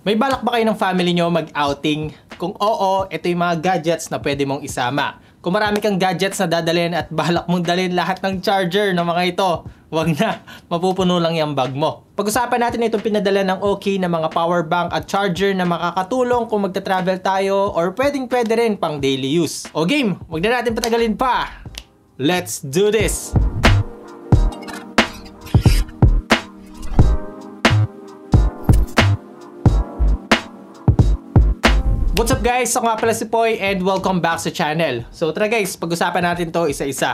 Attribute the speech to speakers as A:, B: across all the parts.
A: May balak ba kayo ng family nyo mag-outing? Kung oo, ito yung mga gadgets na pwede mong isama. Kung marami kang gadgets na dadalhin at balak mong dalhin lahat ng charger ng mga ito, wag na, mapupuno lang yung bag mo. Pag-usapan natin itong pinadala ng OK na mga power bank at charger na makakatulong kung magta-travel tayo or pwede rin pang daily use. O game, wag na natin patagalin pa. Let's do this! What's up guys? Ako nga pala si Poy and welcome back sa channel. So tara guys, pag-usapan natin to isa-isa.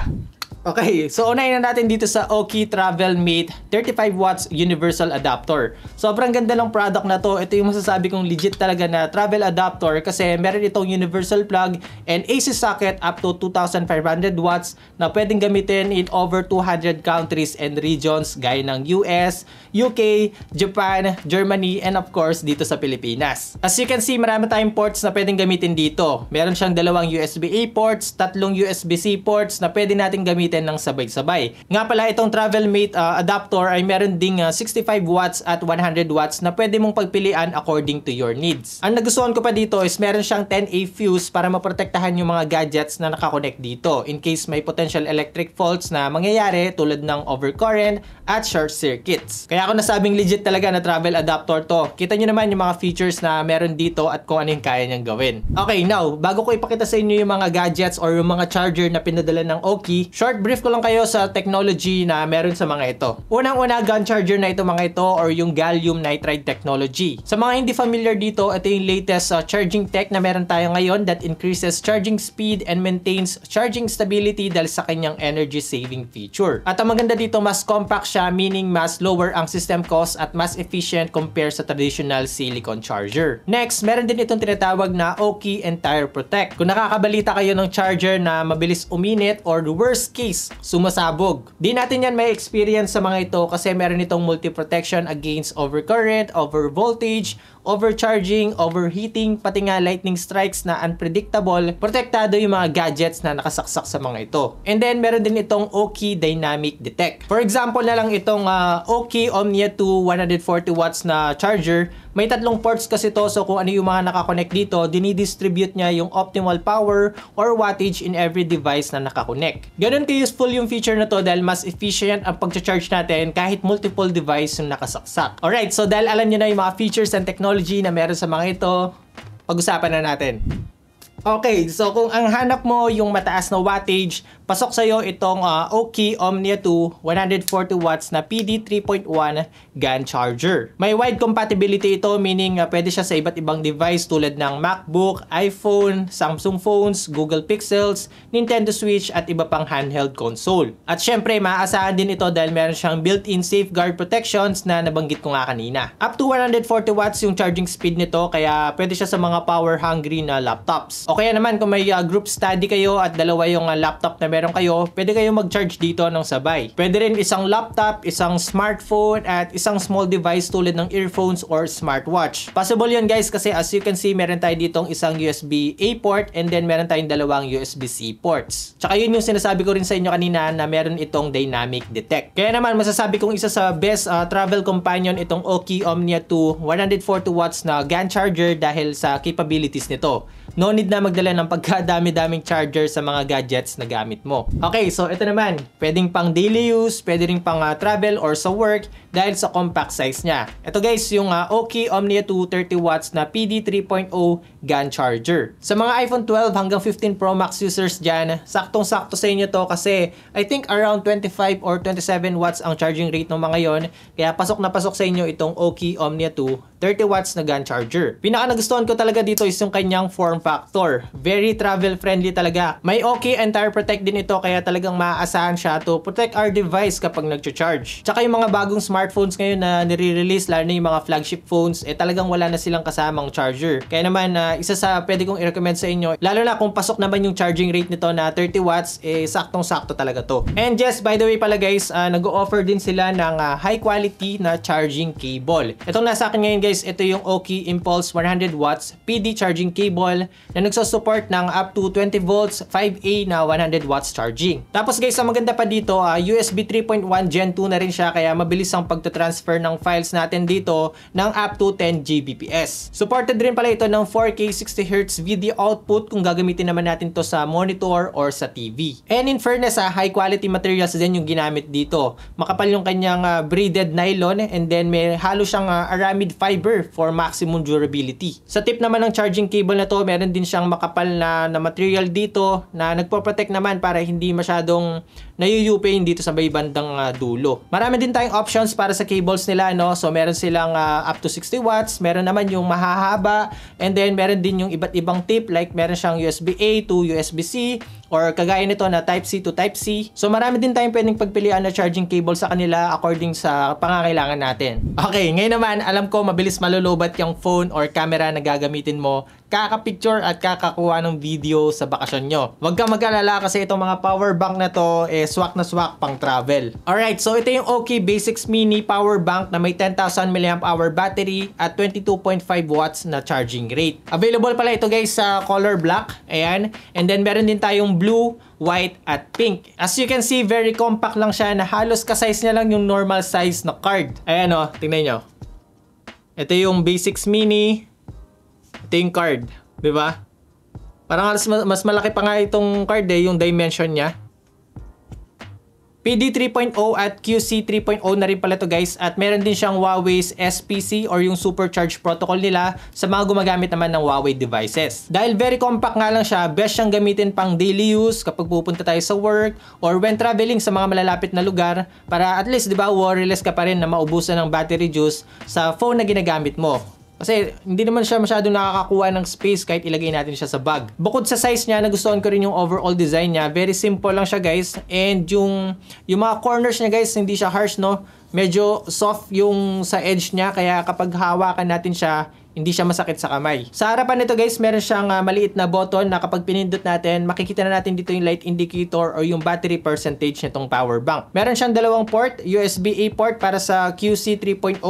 A: Okay, so unahin na natin dito sa OK Travel Mate 35 watts universal adapter. Sobrang ganda ng product na to. Ito yung masasabi kong legit talaga na travel adapter kasi meron itong universal plug and AC socket up to 2,500 watts na pwedeng gamitin in over 200 countries and regions gaya ng US, UK, Japan, Germany, and of course dito sa Pilipinas. As you can see, marami tayong ports na pwedeng gamitin dito. Meron siyang dalawang USB-A ports, tatlong USB-C ports na pwede natin gamitin ng sabay-sabay. Nga pala itong Travel Mate adapter ay meron ding 65 watts at 100 watts na pwede mong pagpilian according to your needs. Ang nagustuhan ko pa dito is meron siyang 10A fuse para maprotektahan yung mga gadgets na nakakonect dito in case may potential electric faults na mangyayari tulad ng overcurrent at short circuits. Kaya ako nasabing legit talaga na travel adapter to. Kita nyo naman yung mga features na meron dito at kung ano yung kaya niyang gawin. Okay, now, bago ko ipakita sa inyo yung mga gadgets or yung mga charger na pinadala ng OK, short brief ko lang kayo sa technology na meron sa mga ito. Unang-una, gun charger na ito mga ito or yung gallium nitride technology. Sa mga hindi familiar dito, ito yung latest charging tech na meron tayo ngayon that increases charging speed and maintains charging stability dahil sa kanyang energy saving feature. At ang maganda dito, mas compact siya, meaning mas lower ang system cost at mas efficient compare sa traditional silicone charger. Next, meron din itong tinatawag na OK Entire Protect. Kung nakakabalita kayo ng charger na mabilis uminit or the worst case, sumasabog. Di natin yan may experience sa mga ito kasi meron itong multi-protection against overcurrent, overvoltage, overcharging, overheating, pati nga lightning strikes na unpredictable. Protektado yung mga gadgets na nakasaksak sa mga ito. And then, meron din itong OK Dynamic Detect. For example na lang itong OK Omnia 2 140 watts na charger. May tatlong ports kasi to, so kung ano yung mga nakakonect dito, dinidistribute niya yung optimal power or wattage in every device na nakakonect. Ganun ka-useful yung feature na to dahil mas efficient ang pag-charge natin kahit multiple device yung nakasaksak. Alright, so dahil alam nyo na yung mga features and technology na meron sa mga ito, pag-usapan na natin. Okay, so kung ang hanap mo yung mataas na wattage, pasok sa'yo itong OK Omnia 2 140 watts na PD 3.1 GAN charger. May wide compatibility ito, meaning pwede siya sa iba't ibang device tulad ng MacBook, iPhone, Samsung phones, Google Pixels, Nintendo Switch at iba pang handheld console. At syempre, maaasahan din ito dahil meron siyang built-in safeguard protections na nabanggit ko nga kanina. Up to 140 watts yung charging speed nito, kaya pwede siya sa mga power-hungry na laptops. O kaya naman kung may group study kayo at dalawa yung laptop na meron kayo, pwede kayo mag-charge dito ng sabay. Pwede rin isang laptop, isang smartphone, at isang small device tulad ng earphones or smartwatch. Possible yun guys kasi as you can see, meron tayo ditong isang USB-A port and then meron tayong dalawang USB-C ports. Tsaka yun yung sinasabi ko rin sa inyo kanina na meron itong Dynamic Detect. Kaya naman masasabi kong isa sa best travel companion itong OK Omnia 2 140 watts na GAN charger dahil sa capabilities nito. No need na magdala ng pagkadami-daming charger sa mga gadgets na gamit mo. Okay, so ito naman, pwedeng pang daily use, pwede rin pang travel or sa work dahil sa compact size niya. Ito guys, yung OK Omnia 2 30 watts na PD 3.0 GAN charger. Sa mga iPhone 12 hanggang 15 Pro Max users dyan, saktong-sakto sa inyo to kasi I think around 25 or 27 watts ang charging rate ng mga yon. Kaya pasok na pasok sa inyo itong OK Omnia 2 30 watts na GAN charger. Pinaka nagustuhan ko talaga dito is yung kanyang form factor. Very travel friendly talaga. May OK Entire Protect din ito kaya talagang maaasahan siya to protect our device kapag nagcha-charge. Tsaka yung mga bagong smartphones ngayon na nire-release, lalo na yung mga flagship phones, talagang wala na silang kasamang charger. Kaya naman isa sa pwede kong i-recommend sa inyo, lalo na kung pasok naman yung charging rate nito na 30 watts, saktong-sakto talaga to. And yes, by the way pala guys, nag-o-offer din sila ng high quality na charging cable. Itong nasa akin ngayon guys, ito yung OK Impulse 100 watts PD charging cable na nagsusupport ng up to 20 volts 5A na 100 watts charging. Tapos guys, ang maganda pa dito, USB 3.1 Gen 2 na rin siya, kaya mabilis ang pagta-transfer ng files natin dito ng up to 10 Gbps. Supported rin pala ito ng 4K 60Hz video output kung gagamitin naman natin to sa monitor or sa TV. And in fairness, high quality materials din yung ginamit dito. Makapal yung kanyang braided nylon, and then may halo siyang aramid fiber for maximum durability. Sa tip naman ng charging cable na to, meron din siyang makapal na material dito na nagpo-protect naman para hindi masyadong nayuyupin dito sa may bandang dulo. Marami din tayong options para sa cables nila, no? So meron silang up to 60 watts, meron naman yung mahahaba, and then meron din yung iba't ibang tip, like meron siyang USB-A to USB-C, or kagaya nito na Type-C to Type-C. So marami din tayong pwedeng pagpilian na charging cable sa kanila according sa pangangailangan natin. Okay, ngayon naman, alam ko mabilis malulubat yung phone or camera na gagamitin mo kaka-picture at kakakuha ng video sa bakasyon nyo. Huwag kang mag-alala kasi itong mga power bank na to swak na swak pang travel. Alright, so ito yung OK Basics Mini Power Bank na may 10,000 mAh battery at 22.5 watts na charging rate. Available pala ito guys sa color black. Ayan. And then meron din tayong blue, white, at pink. As you can see, very compact lang siya na halos ka-size niya lang yung normal size na card. Ayan o, tingnan nyo. Ito yung Basics Mini. Ito yung card. Diba? Parang mas malaki pa nga itong card yung dimension niya. PD 3.0 at QC 3.0 na rin pala to guys, at meron din siyang Huawei's SPC or yung supercharged protocol nila sa mga gumagamit naman ng Huawei devices. Dahil very compact nga lang siya, best siyang gamitin pang daily use kapag pupunta tayo sa work or when traveling sa mga malalapit na lugar, para at least, di ba, worryless ka pa rin na maubusan ng battery juice sa phone na ginagamit mo. Kasi hindi naman siya masyadong nakakakuha ng space kahit ilagay natin siya sa bag. Bukod sa size niya, nagustuhan ko rin yung overall design niya. Very simple lang siya guys. And yung mga corners niya guys, hindi siya harsh, no? Medyo soft yung sa edge niya, kaya kapag hawakan natin siya, hindi siya masakit sa kamay. Sa harapan nito guys, meron siyang maliit na button na kapag pinindot natin, makikita na natin dito yung light indicator or yung battery percentage nitong power bank. Meron siyang dalawang port, USB-A port para sa QC 3.0,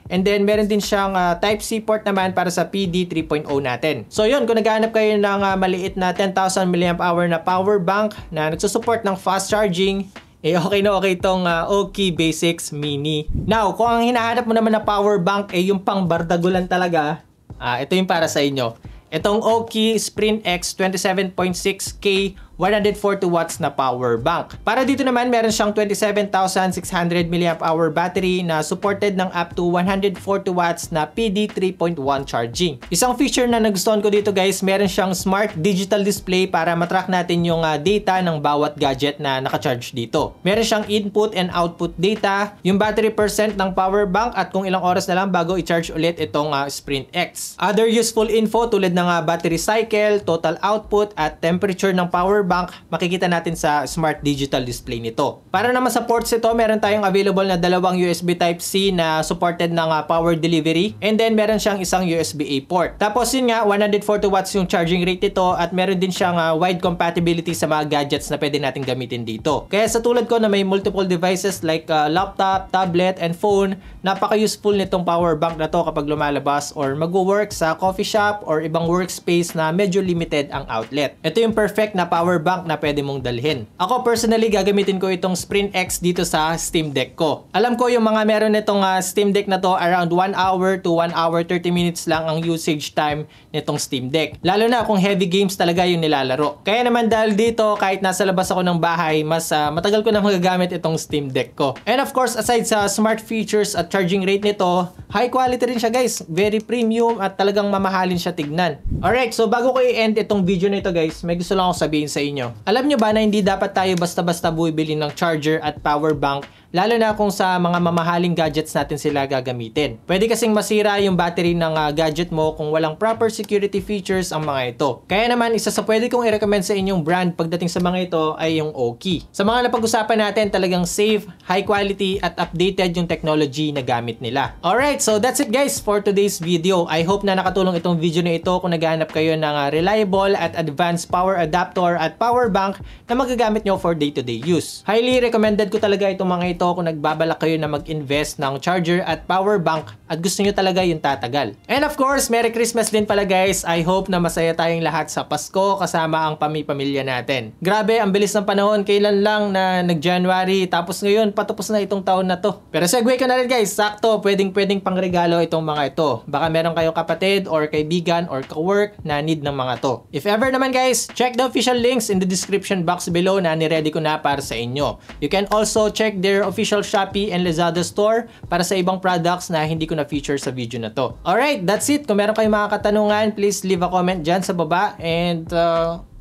A: and then meron din siyang Type-C port naman para sa PD 3.0 natin. So yun, kung naghahanap kayo ng maliit na 10,000 mAh na power bank na nagsusupport ng fast charging, okay na okay itong OK Basics Mini. Now, kung ang hinahanap mo naman na power bank yung pang bardagulan talaga, ito yung para sa inyo. Itong OK Sprint X 27.6K 140 watts na power bank. Para dito naman, meron siyang 27,600 mAh battery na supported ng up to 140 watts na PD 3.1 charging. Isang feature na nagustuhan ko dito guys, meron siyang smart digital display para matrack natin yung data ng bawat gadget na naka-charge dito. Meron siyang input and output data, yung battery percent ng power bank, at kung ilang oras na lang bago i-charge ulit itong Sprint X. Other useful info tulad ng battery cycle, total output, at temperature ng power bank, makikita natin sa smart digital display nito. Para naman sa ports ito, meron tayong available na dalawang USB Type-C na supported ng power delivery, and then meron siyang isang USB-A port. Tapos yun nga, 140 watts yung charging rate nito, at meron din siyang wide compatibility sa mga gadgets na pwede natin gamitin dito. Kaya sa tulad ko na may multiple devices like laptop, tablet, and phone, napaka-useful nitong power bank na to kapag lumalabas or mag-work sa coffee shop or ibang workspace na medyo limited ang outlet. Ito yung perfect na power bank na pwede mong dalhin. Ako personally, gagamitin ko itong Sprint X dito sa Steam Deck ko. Alam ko yung mga meron nitong Steam Deck na to, around 1 hour to 1 hour 30 minutes lang ang usage time nitong Steam Deck. Lalo na kung heavy games talaga yung nilalaro. Kaya naman dahil dito, kahit nasa labas ako ng bahay, mas matagal ko na magagamit itong Steam Deck ko. And of course, aside sa smart features at charging rate nito, high quality rin siya guys. Very premium at talagang mamahalin siya tignan. Alright, so bago ko i-end itong video nito guys, may gusto lang ako sabihin sa inyo. Alam nyo ba na hindi dapat tayo basta-basta bumibili ng charger at power bank, lalo na kung sa mga mamahaling gadgets natin sila gagamitin. Pwede kasing masira yung battery ng gadget mo kung walang proper security features ang mga ito. Kaya naman, isa sa pwede kong i-recommend sa inyong brand pagdating sa mga ito ay yung OK. Sa mga napag-usapan natin, talagang safe, high quality, at updated yung technology na gamit nila. Alright, so that's it guys for today's video. I hope na nakatulong itong video na ito kung naghahanap kayo ng reliable at advanced power adapter at at power bank na magagamit nyo for day-to-day use. Highly recommended ko talaga itong mga ito kung nagbabalak kayo na mag-invest ng charger at power bank at gusto nyo talaga yung tatagal. And of course, Merry Christmas din pala guys. I hope na masaya tayong lahat sa Pasko kasama ang pamilya natin. Grabe, ang bilis ng panahon. Kailan lang na nag-January tapos ngayon patapos na itong taon na to. Pero segue ko na rin guys. Sakto, pwedeng pangregalo itong mga ito. Baka meron kayong kapatid or kaibigan or ka-work na need ng mga to. If ever naman guys, check the official links in the description box below na niready ko na para sa inyo. You can also check their official Shopee and Lazada store para sa ibang products na hindi ko na-feature sa video na to. Alright, that's it. Kung meron kayong mga katanungan, please leave a comment dyan sa baba. And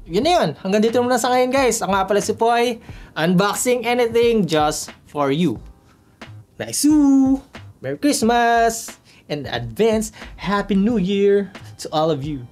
A: yun na yun. Hanggang dito muna sa ngayon guys. Ako nga pala si Poy. Unboxing anything just for you. Nice! Merry Christmas! And advance Happy New Year to all of you.